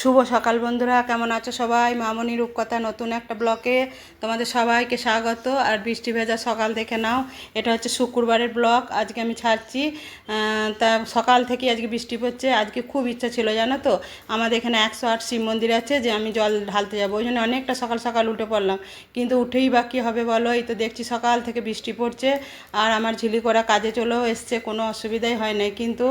শুভ সকাল বন্ধুরা, কেমন আছো সবাই? মামনি রূপকথা নতুন একটা ব্লকে তোমাদের সবাইকে স্বাগত। আর বৃষ্টি ভেজা সকাল দেখে নাও, এটা হচ্ছে শুক্রবারের ব্লক। আজকে আমি ছাড়ছি। তা সকাল থেকে আজকে বৃষ্টি পড়ছে। আজকে খুব ইচ্ছা ছিল জানো তো, আমাদের এখানে 108 শিব মন্দির আছে, যে আমি জল ঢালতে যাবো। ওই জন্য অনেকটা সকাল সকাল উঠে পড়লাম, কিন্তু উঠেই বা কী হবে বলো? এই তো দেখছি সকাল থেকে বৃষ্টি পড়ছে। আর আমার ঝিলি করা কাজে চলেও এসছে, কোনো অসুবিধাই হয় নাই। কিন্তু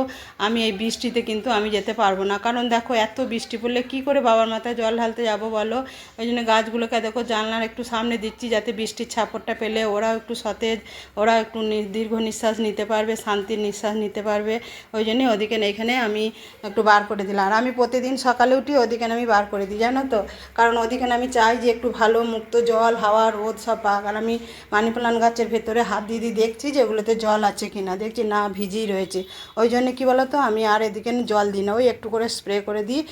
আমি এই বৃষ্টিতে কিন্তু আমি যেতে পারবো না, কারণ দেখো এত বৃষ্টি পড়লে কি করে বাবার মাথায় জল ঢালতে যাবো বলো? ওই জন্য গাছগুলোকে দেখো জানলার একটু সামনে দিচ্ছি, যাতে বৃষ্টির ছাপড়টা পেলে ওরাও একটু সতেজ, ওরাও একটু দীর্ঘ নিঃশ্বাস নিতে পারবে, শান্তির নিঃশ্বাস নিতে পারবে। ওই জন্যে ওদিকে এইখানে আমি একটু বার করে দিলাম। আর আমি প্রতিদিন সকালে উঠি ওদিকে আমি বার করে দিই জানো তো, কারণ ওদিকে আমি চাই যে একটু ভালো মুক্ত জল, হাওয়া, রোদ সব পাক। আর আমি মানি প্লান্ট গাছের ভেতরে হাত দিয়ে দিয়ে দেখছি যে ওগুলোতে জল আছে কি না, দেখছি না, ভিজিই রয়েছে। ওই জন্য কী বলো তো, আমি আর এদিকে জল দিই না, ওই একটু করে স্প্রে করে দিই।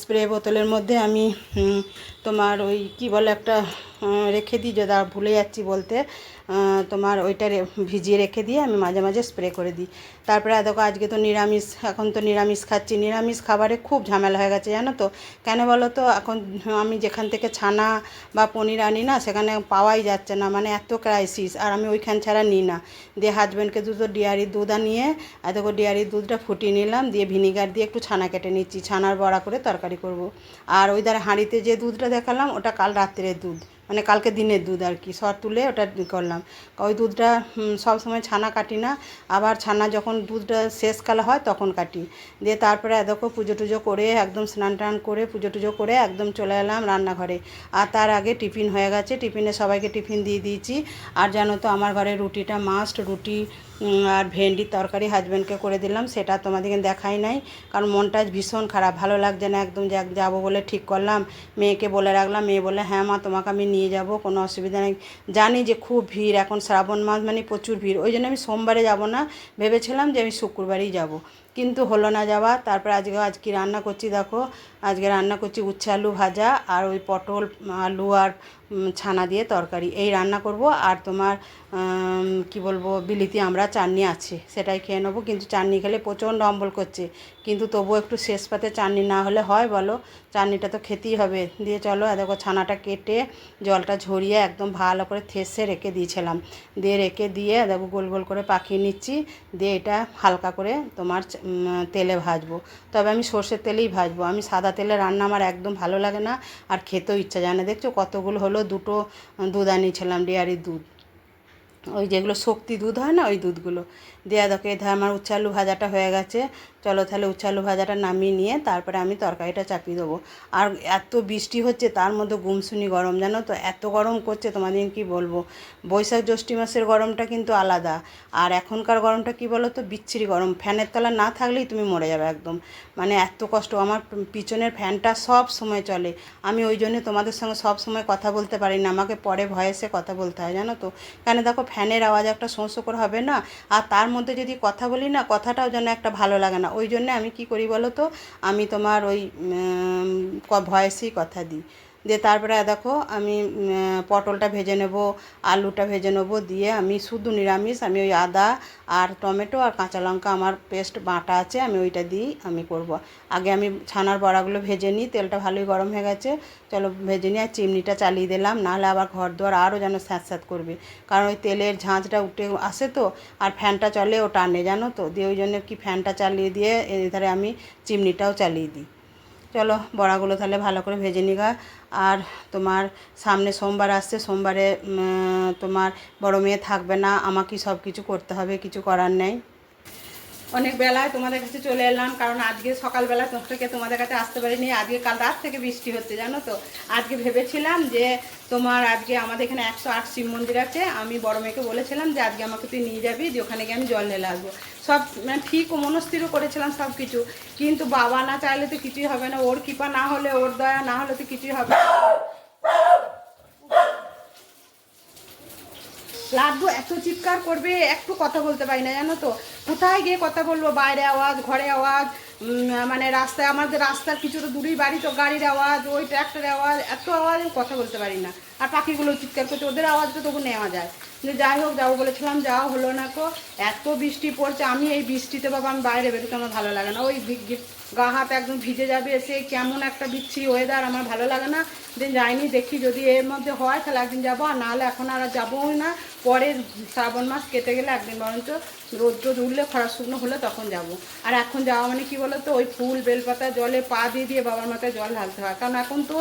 স্প্রে বোতলের মধ্যে আমি তোমার ওই কি বলে একটা রেখে দিই, যদি ভুলে যাচ্ছি বলতে, তোমার ওইটা ভিজিয়ে রেখে দিয়ে আমি মাঝে মাঝে স্প্রে করে দিই। তারপরে দেখো আজকে তো নিরামিষ, এখন তো নিরামিষ খাচ্ছি। নিরামিষ খাবারে খুব ঝামেলা হয়ে গেছে জানো তো, কেন বলো তো? এখন আমি যেখান থেকে ছানা বা পনির আনি না, সেখানে পাওয়াই যাচ্ছে না, মানে এত ক্রাইসিস। আর আমি ওইখান ছাড়া নিই না। দিয়ে হাজব্যান্ডকে ডেয়ারির দুধ আনিয়ে দেখো ডেয়ারির দুধটা ফুটিয়ে নিলাম, দিয়ে ভিনিগার দিয়ে একটু ছানা কেটে নিচ্ছি, ছানার বড়া করে তরকারি করব। আর ওই ধারে হাঁড়িতে যে দুধটা দেখালাম, ওটা কাল রাত্রের দুধ, মানে কালকে দিনের দুধ আর কি, সর তুলে ওটা করলাম। ওই দুধটা সব সময় ছানা কাটি না, আবার ছানা যখন দুধটা শেষকালে হয় তখন কাটি। দিয়ে তারপরে দেখো পুজো টুজো করে একদম স্নান টান করে পুজো টুজো করে একদম চলে এলাম রান্নাঘরে। আর তার আগে টিফিন হয়ে গেছে, টিফিনে সবাইকে টিফিন দিয়ে দিয়েছি। আর জানো তো আমার ঘরে রুটিটা মাস্ট, রুটি আর ভেন্ডির তরকারি হাজব্যান্ডকে করে দিলাম। সেটা তোমাদেরকে দেখাই নাই, কারণ মনটা ভীষণ খারাপ, ভালো লাগছে না একদম। যাবো বলে ঠিক করলাম, মেয়েকে বলে রাখলাম, মেয়ে বলে হ্যাঁ মা তোমাকে আমি নিয়ে যাব, কোনো অসুবিধা নেই। জানি যে খুব ভিড়, এখন শ্রাবণ মাস মানে প্রচুর ভিড়। ওই জন্য আমি সোমবারে যাব না, ভেবেছিলাম যে আমি শুক্রবারেই যাব, কিন্তু হলো না যাওয়া। তারপরে আজকে রান্না করছি দেখো, আজকে রান্না করছি উচ্ছে আলু ভাজা আর ওই পটল আলু আর ছানা দিয়ে তরকারি, এই রান্না করব। আর তোমার কি বলবো, বিলিতি আমরা চাটনি আছে, সেটাই খেয়ে নেবো। কিন্তু চাটনি খেলে প্রচণ্ড অম্বল করছে, কিন্তু তবুও একটু শেষ পাতে চাটনি না হলে হয় বলো? চাটনিটা তো খেতেই হবে। দিয়ে চলো দেখো ছানাটা কেটে জলটা ঝরিয়ে একদম ভালো করে থেসে রেখে দিয়েছিলাম, দিয়ে রেখে দিয়ে দেখো গোল গোল করে পাকিয়ে নিচ্ছি। দিয়ে এটা হালকা করে তোমার তেলে ভাজবো, তবে আমি সর্ষের তেলেই ভাজবো। আমি সাদা তেলে রান্না আমার একদম ভালো লাগে না, আর খেতেও ইচ্ছা যায় না। দেখছো কতগুলো হলো, দুটো দুধ আনিয়েছিলাম, ডেয়ারির দুধ, ওই যেগুলো শক্তি দুধ হয় না, ওই দুধগুলো। দেওয়া দেখো এধার আমার উচ্ছে আলু ভাজাটা হয়ে গেছে। চলো তাহলে উচ্ছে আলু ভাজাটা নামিয়ে নিয়ে তারপরে আমি তরকারিটা চাপিয়ে দেবো। আর এত বৃষ্টি হচ্ছে, তার মধ্যে গুমসুনি গরম জানো তো, এত গরম করছে তোমাদের কি বলবো। বৈশাখ জ্যৈষ্ঠ মাসের গরমটা কিন্তু আলাদা, আর এখনকার গরমটা কি বলো তো, বিচ্ছিরি গরম। ফ্যানের তলা না থাকলেই তুমি মরে যাবে একদম, মানে এত কষ্ট। আমার পিছনের ফ্যানটা সব সময় চলে, আমি ওই জন্য তোমাদের সঙ্গে সব সময় কথা বলতে পারি না, আমাকে পরে ভয়েসে কথা বলতে হয় জানো তো। কেন দেখো ফ্যানের আওয়াজ একটা শোঁ শোঁ করে হবে না, আর তার মধ্যে যদি কথা বলি না, কথাটাও যেন একটা ভালো লাগে না। ওই জন্যে আমি কি করি বলো তো, আমি তোমার ওই ভয়েসেই কথা দিই। দিয়ে তারপরে দেখো আমি পটলটা ভেজে নেব, আলুটা ভেজে নেব, দিয়ে আমি শুধু নিরামিষ, আমি ওই আদা আর টমেটো আর কাঁচা লঙ্কা আমার পেস্ট বাটা আছে, আমি ওইটা দিই আমি করব। আগে আমি ছানার বড়াগুলো ভেজে নিই, তেলটা ভালোই গরম হয়ে গেছে, চলো ভেজে নিই। আর চিমনিটা চালিয়ে দিলাম, নাহলে আবার ঘর দুয়ার আরও যেন স্যাঁত স্যাঁত করবে, কারণ ওই তেলের ঝাঁঝটা উঠে আসে তো, আর ফ্যানটা চলে ও টানে জানো তো। দিয়ে ওই জন্য কি ফ্যানটা চালিয়ে দিয়ে এধারে আমি চিমনিটাও চালিয়ে দিই। চলো বড়াগুলো তাহলে ভালো করে ভেজে নিগা। আর তোমার সামনে সোমবার আসছে, সোমবারে তোমার বড় মেয়ে থাকবে না, আমাকেই সব কিছু করতে হবে, কিছু করার নেই। অনেক বেলায় তোমাদের কাছে চলে এলাম, কারণ আজকে সকালবেলা থেকে তোমাদের কাছে আসতে পারিনি। আজকে কাল রাত থেকে বৃষ্টি হচ্ছে জানো তো। আজকে ভেবেছিলাম যে তোমার আজকে আমাদের এখানে 108 শিব মন্দির আছে, আমি বড় মেয়েকে বলেছিলাম যে আজকে আমাকে তুই নিয়ে যাবি, যে ওখানে গিয়ে আমি জল ঢেলে আসবো। সব মানে ঠিক ও মনস্থিরও করেছিলাম সব কিছু, কিন্তু বাবা না চাইলে তো কিছুই হবে না, ওর কৃপা না হলে, ওর দয়া না হলে তো কিছুই হবে না। লাড্ডু এত চিৎকার করবে, একটু কথা বলতে পারি না জানো তো। কোথায় গিয়ে কথা বলবো, বাইরে আওয়াজ, ঘরে আওয়াজ, মানে রাস্তায়, আমাদের রাস্তার কিছুটা দূরেই বাড়ি, তো গাড়ির আওয়াজ, ওই ট্র্যাক্টরের আওয়াজ, এত আওয়াজ কথা বলতে পারি না। আর পাখিগুলো চিৎকার করছে, ওদের আওয়াজটা তবু নেওয়া যায়। যে যাই হোক, যাবো বলেছিলাম, যাওয়া হলো না। কো এত বৃষ্টি পড়ছে, আমি এই বৃষ্টিতে বাবা আমি বাইরে বেরোতে আমার ভালো লাগে না। ওই গা হাত একদম ভিজে যাবে, এসে কেমন একটা বিচ্ছিরি ওয়েদার, আমার ভালো লাগে না। দিন যাইনি, দেখি যদি এর মধ্যে হয় তাহলে একদিন যাবো, আর নাহলে এখন আর যাবোই না। পরে শ্রাবণ মাস কেটে গেলে একদিন বরঞ্চ রোদ রোদ উঠলে খরা শুকনো হলে তখন যাব। আর এখন যাওয়া মানে কি বলো তো, ওই ফুল বেলপাতা জলে পা দিয়ে দিয়ে বাবার মাথায় জল ঢালতে হয়। কারণ এখন তো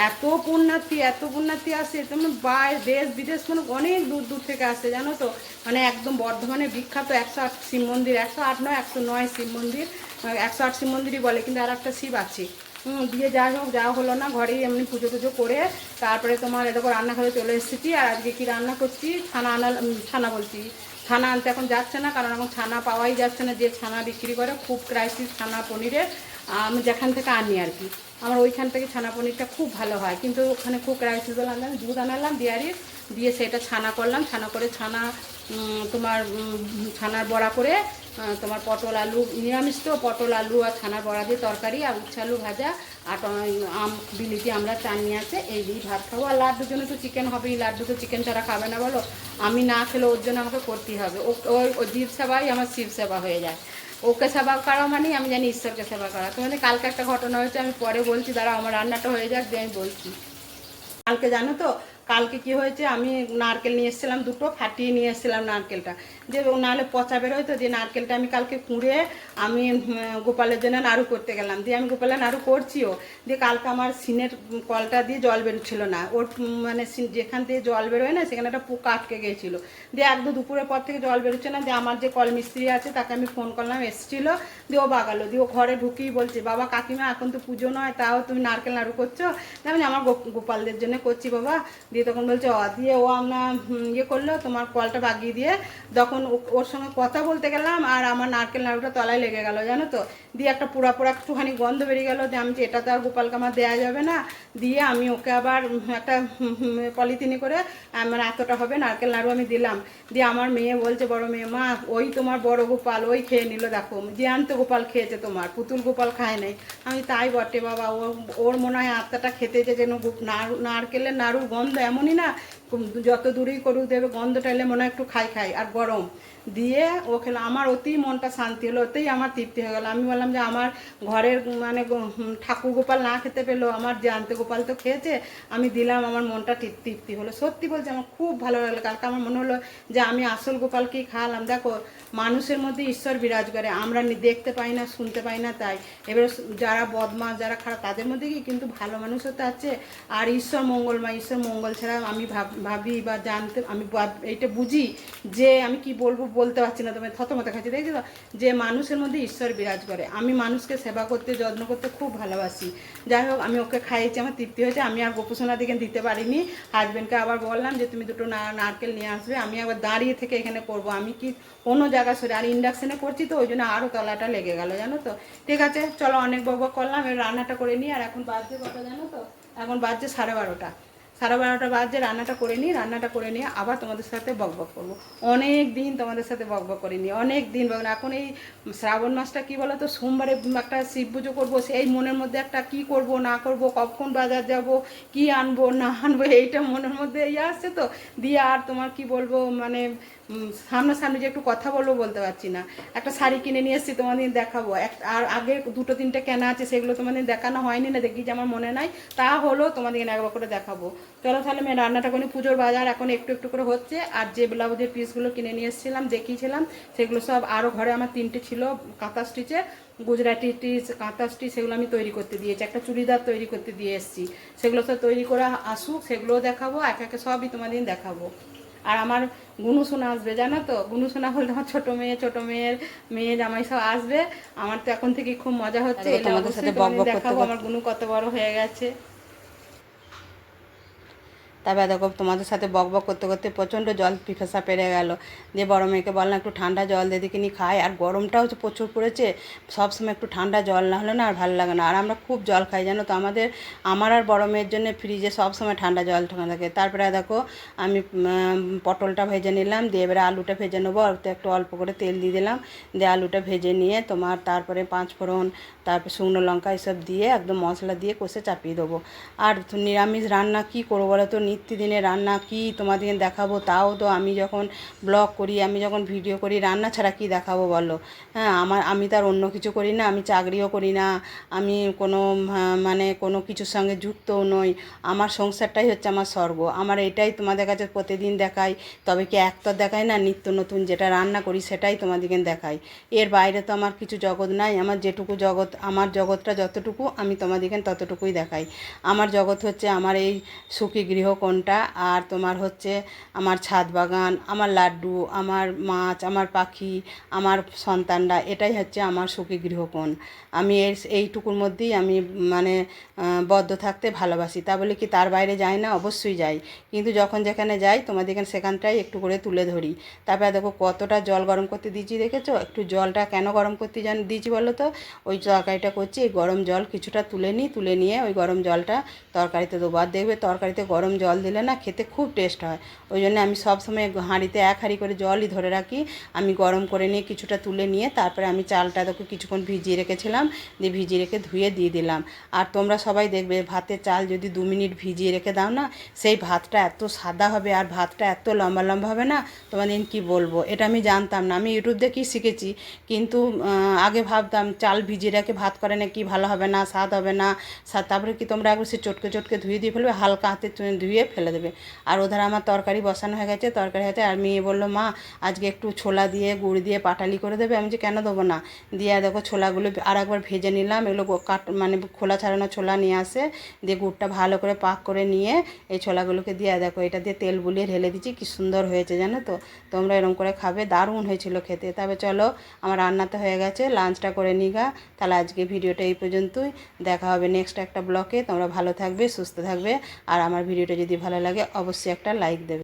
এত পুণ্যার্থী আসে, তেমন দেশ বিদেশ মানে অনেক দূর দূর থেকে আসে, জানো তো। মানে একদম বর্ধমানে বিখ্যাত 108 শিব মন্দির, 108 নয় 109 শিব মন্দির, 108 শিব মন্দিরই বলে, কিন্তু আর একটা শিব আছে। দিয়ে যাই হোক, যাওয়া হলো না। ঘরেই এমনি পুজো টুজো করে তারপরে তোমার এরকম রান্নাঘরে চলে এসেছি। আর আজকে কি রান্না করছি, ছানা বলছি, ছানা আনতে এখন যাচ্ছে না, কারণ এখন ছানা পাওয়াই যাচ্ছে না। যে ছানা বিক্রি করে খুব ক্রাইসিস ছানা পনিরের, আমি যেখান থেকে আনি আর কি, আমার ওইখান থেকে ছানা পনিরটা খুব ভালো হয়, কিন্তু ওখানে খুব ক্রাইসিস বলে আনলাম, দুধ আনালাম ডেয়ারির, দিয়ে সেটা ছানা করলাম। ছানা করে তোমার ছানার বড়া করে, তোমার পটল আলু, নিরামিষ তো, পটল আলু আর ছানার বড়া দিয়ে তরকারি, আর উচ্ছে আলু ভাজা, আর বিলিতি আমরা চাটনি আছে, এই দিয়ে ভাত খাবো। আর লাড্ডুর জন্য তো চিকেন হবেই, লাড্ডু তো চিকেন ছাড়া খাবে না বলো। আমি না খেলে ওর জন্য আমাকে করতেই হবে। ওই জীব সেবাই আমার শিব সেবা হয়ে যায়। ওকে সেবা করা মানেই আমি জানি ঈশ্বরকে সেবা করা। তোমাদের কালকে একটা ঘটনা হয়েছে, আমি পরে বলছি, দাঁড়াও আমার রান্নাটা হয়ে যাক দিয়ে আমি বলছি। কালকে জানো তো, কালকে কি হয়েছে, আমি নারকেল নিয়ে এসেছিলাম, দুটো ফাটিয়ে নিয়ে এসেছিলাম নারকেলটা, যে নাহলে পচা বেরোয় তো। দিয়ে নারকেলটা আমি কালকে কুঁড়ে আমি গোপালের জন্য নাড়ু করতে গেলাম, দিয়ে আমি গোপালের নাড়ু করছিও। দিয়ে কালকে আমার সিনের কলটা দিয়ে জল বেরোচ্ছিলো না, ওর মানে যেখান থেকে জল বেরোয় না সেখানে একটা পোকা আটকে গিয়েছিলো। দিয়ে একদম দুপুরের পর থেকে জল বেরোচ্ছে না। দিয়ে আমার যে কল মিস্ত্রি আছে তাকে আমি ফোন করলাম, এসেছিলো, দিয়ে ও বাগালো। দিয়ে ও ঘরে ঢুকিয়ে বলছে, বাবা কাকিমা এখন তো পুজো নয়, তাও তুমি নারকেল নাড়ু করছো? আমি আমার গোপালদের জন্য করছি বাবা। দিয়ে তখন বলছে দিয়ে ও আমরা ইয়ে করলো, তোমার কলটা বাগিয়ে দিয়ে যখন ওর সঙ্গে কথা বলতে গেলাম, আর আমার নারকেল নাড়ুটা তলায় লেগে গেল, জানো তো। দিয়ে একটা পুরা একটুখানি গন্ধ বেরিয়ে গেলো। দিয়ে আমি যে এটা তো আর গোপালকে আমার দেওয়া যাবে না। দিয়ে আমি ওকে আবার একটা পলিথিনে করে আমার এতটা হবে নারকেল নাড়ু আমি দিলাম। দিয়ে আমার মেয়ে বলছে, বড় মেয়ে, মা ওই তোমার বড় গোপাল ওই খেয়ে নিল, দেখো জ্যান্ত গোপাল খেয়েছে, তোমার পুতুল গোপাল খায় নাই। আমি তাই বটে বাবা, ওর মনে হয় আত্মাটা খেতে যেন নারকেলের নাড়ুর গন্ধ এমনই না, যত দূরেই করুক দেবে গন্ধটা এলে মনে হয় একটু খাই আর গরম। দিয়ে ও খেলো, আমার অতি মনটা শান্তি হলো, ওতেই আমার তৃপ্তি হয়ে গেল। আমি বললাম যে আমার ঘরের মানে ঠাকুর গোপাল না খেতে পেলো, আমার জ্যান্ত গোপাল তো খেয়েছে, আমি দিলাম, আমার মনটা তৃপ্তি হলো। সত্যি বলছি, আমার খুব ভালো লাগলো। কালকে আমার মনে হলো যে আমি আসল গোপালকেই খাওয়ালাম। দেখো, মানুষের মধ্যে ঈশ্বর বিরাজ করে, আমরা দেখতে পাই না, শুনতে পাই না, তাই এবার যারা বদমাস, যারা খারাপ, তাদের মধ্যে কি কিন্তু ভালো মানুষও তো আছে। আর ঈশ্বর মঙ্গলময়, ঈশ্বর মঙ্গল ছাড়া আমি ভাবি বা জানতে, আমি এইটা বুঝি যে আমি কি বলতে পারছি না, তোমার থতমত খাচ্ছি, দেখছি তো, যে মানুষের মধ্যে ঈশ্বর বিরাজ করে। আমি মানুষকে সেবা করতে, যত্ন করতে খুব ভালোবাসি। যাই হোক, আমি ওকে খাইয়েছি, আমার তৃপ্তি হয়েছে। আমি আর গোপুসোনা দিকে দিতে পারিনি। হাজব্যান্ডকে আবার বললাম যে তুমি দুটো নারকেল নিয়ে আসবে, আমি আবার দাঁড়িয়ে থেকে এখানে করব, আমি কি কোনো জায়গা সরে, আর ইন্ডাকশানে করছি তো, ওই জন্য আরও তলাটা লেগে গেল, জানো তো। ঠিক আছে, চলো, অনেক বকবক করলাম, এবার রান্নাটা করে নিই। আর এখন বাজছে কটা জানো তো, এখন বাজছে 12:30, 12:30 বাজছে। রান্নাটা করে নিয়ে আবার তোমাদের সাথে বকবক করবো। অনেক দিন তোমাদের সাথে বকবক করিনি, অনেক দিন এখন এই শ্রাবণ মাসটা কি বলো তো, সোমবারে একটা শিব পুজো করবো, সেই মনের মধ্যে একটা কি করব না করব, কখন বাজার যাব, কি আনবো না আনবো, এইটা মনের মধ্যে ইয়ে আসছে তো। দিয়ে আর তোমার কি বলবো, মানে সামনাসামনি যে একটু কথা বলবো বলতে পারছি না। একটা শাড়ি কিনে নিয়ে এসেছি, তোমাদের দেখাবো। আর আগে 2-3টে কেনা আছে, সেগুলো তোমাদের দেখানো হয়নি, না দেখি যে আমার মনে নাই, তা হলো তোমাদের একবার করে দেখাবো। চলো তাহলে আমি রান্নাটা করি। পুজোর বাজার এখন একটু একটু করে হচ্ছে। আর যে ব্লাউজের পিসগুলো কিনে নিয়ে এসেছিলাম, দেখিয়েছিলাম, সেগুলো সব আরও ঘরে আমার 3টে ছিল কাঁথা স্টিচে, গুজরাটি স্টিচ, কাঁথা স্টিচ, সেগুলো আমি তৈরি করতে দিয়েছি। একটা চুড়িদার তৈরি করতে দিয়ে এসেছি, সেগুলো সব তৈরি করে আসুক, সেগুলোও দেখাবো, এক একে সবই তোমাদের দেখাবো। আর আমার গুনু সোনা আসবে, জানো তো। গুনু সোনা হলে আমার ছোটো মেয়ের মেয়ে জামাই সব আসবে। আমার তো এখন থেকে খুব মজা হচ্ছে, তোমাদের সাথে দেখাবো আমার গুনু কত বড় হয়ে গেছে। তারপরে দেখো, তোমাদের সাথে বকবক করতে করতে প্রচণ্ড জল পিপাসা পেরে গেল। দিয়ে বড় মেয়েকে বললাম একটু ঠান্ডা জল দিয়ে দেখিনি খাই, আর গরমটাও তো প্রচুর পড়েছে, সবসময় একটু ঠান্ডা জল না হলে না আর ভালো লাগে না। আর আমরা খুব জল খাই, জানো তো। আমার আর বড় মেয়ের জন্য ফ্রিজে সবসময় ঠান্ডা জল ঠান্ডা থাকে। তারপরে দেখো, আমি পটলটা ভেজে নিলাম, দিয়ে এবারে আলুটা ভেজে নেবো, আর একটু অল্প করে তেল দিয়ে দিলাম। দিয়ে আলুটা ভেজে নিয়ে তোমার তারপরে 5 ফোড়ন, তারপর শুকনো লঙ্কা এসব দিয়ে একদম মশলা দিয়ে কষে চাপিয়ে দেবো। আর নিরামিষ রান্না কি করবো বলো তো, নিত্যদিনের রান্না কি তোমাদের দেখাবো? তাও তো আমি যখন ব্লগ করি, আমি যখন ভিডিও করি, রান্না ছাড়া কি দেখাবো বলো? হ্যাঁ, আমি তো আর অন্য কিছু করি না, আমি চাকরিও করি না, আমি কোনো মানে কোনো কিছুর সঙ্গে যুক্তও নই। আমার সংসারটাই হচ্ছে আমার স্বর্গ। আমার এটাই তোমাদের কাছে প্রতিদিন দেখাই। তবে কি একটা দেখাই না, নিত্য নতুন যেটা রান্না করি সেটাই তোমাদেরকে দেখাই। এর বাইরে তো আমার কিছু জগৎ নাই। আমার যেটুকু জগৎ, আমার জগৎটা যতটুকু, আমি তোমাদেরকে ততটুকুই দেখাই। আমার জগৎ হচ্ছে আমার এই সুখী গৃহকোণটা, আর তোমার হচ্ছে আমার ছাদ বাগান, আমার লাড্ডু, আমার মাছ, আমার পাখি, আমার সন্তানরা, এটাই হচ্ছে আমার সুখী গৃহকোণ। আমি এইটুকুর মধ্যেই আমি মানে বদ্ধ থাকতে ভালোবাসি। তা বলে কি তার বাইরে যাই না? অবশ্যই যাই, কিন্তু যখন যেখানে যাই তোমাদেরকে সেখানটাই একটু করে তুলে ধরি। তারপরে দেখো কতটা জল গরম করতে দিয়েছি, দেখেছো? একটু জলটা কেন গরম করতে দিয়েছি বলো তো? ওই তরকারিটা করছি, এই গরম জল কিছুটা তুলে নিই, তুলে নিয়ে ওই গরম জলটা তরকারিতে দেবো। আর দেখবে তরকারিতে গরম জল দিলে না খেতে খুব টেস্ট হয়। ওই জন্য আমি সবসময় হাঁড়িতে এক হাঁড়ি করে জলই ধরে রাখি। আমি গরম করে নিয়ে কিছুটা তুলে নিয়ে তারপরে আমি চালটা দেখো কিছুক্ষণ ভিজিয়ে রেখেছিলাম, দিয়ে ভিজিয়ে রেখে ধুয়ে দিয়ে দিলাম। আর তোমরা সবাই দেখবে ভাতের চাল যদি 2 মিনিট ভিজিয়ে রেখে দাও না, সেই ভাতটা এত সাদা হবে আর ভাতটা এত লম্বা লম্বা হবে না, তোমাদের কি বলবো। এটা আমি জানতাম না, আমি ইউটিউব দেখেই শিখেছি। কিন্তু আগে ভাবতাম চাল ভিজিয়ে রেখে ভাত করে না কি ভালো হবে না, স্বাদ হবে না। তারপরে কি তোমরা একবার সে চটকে চটকে ধুয়ে দিয়ে ফেলবে, হালকা হাতে ধুয়ে ফেলে দেবে। আর ওধার আমার তরকারি বসানো হয়ে গেছে, তরকারি হয়েছে। আর মেয়ে বললো, মা আজকে একটু ছোলা দিয়ে গুড় দিয়ে পাটালি করে দেবে। আমি যে কেন দেবো না, দিয়ে দেখো ছোলাগুলো আর একবার ভেজে নিলাম। এগুলো মানে খোলা ছাড়ানো ছোলা নিয়ে আসে, দিয়ে গুড়টা ভালো করে পাক করে নিয়ে এই ছোলাগুলোকে দিয়ে দেখো এটা দিয়ে তেল বুলিয়ে ঢেলে দিচ্ছি। কি সুন্দর হয়েছে জানো তো? তোমরা এরকম করে খাবে, দারুণ হয়েছিল খেতে। তবে চলো, আমার রান্নাতে হয়ে গেছে, লাঞ্চটা করে নিগা। তাহলে আজকে ভিডিওটা এই পর্যন্তই। দেখা হবে নেক্সট একটা ব্লগে। তোমরা ভালো থাকবে, সুস্থ থাকবে, আর আমার ভিডিওটা যদি ভালো লাগে অবশ্যই একটা লাইক দেবে।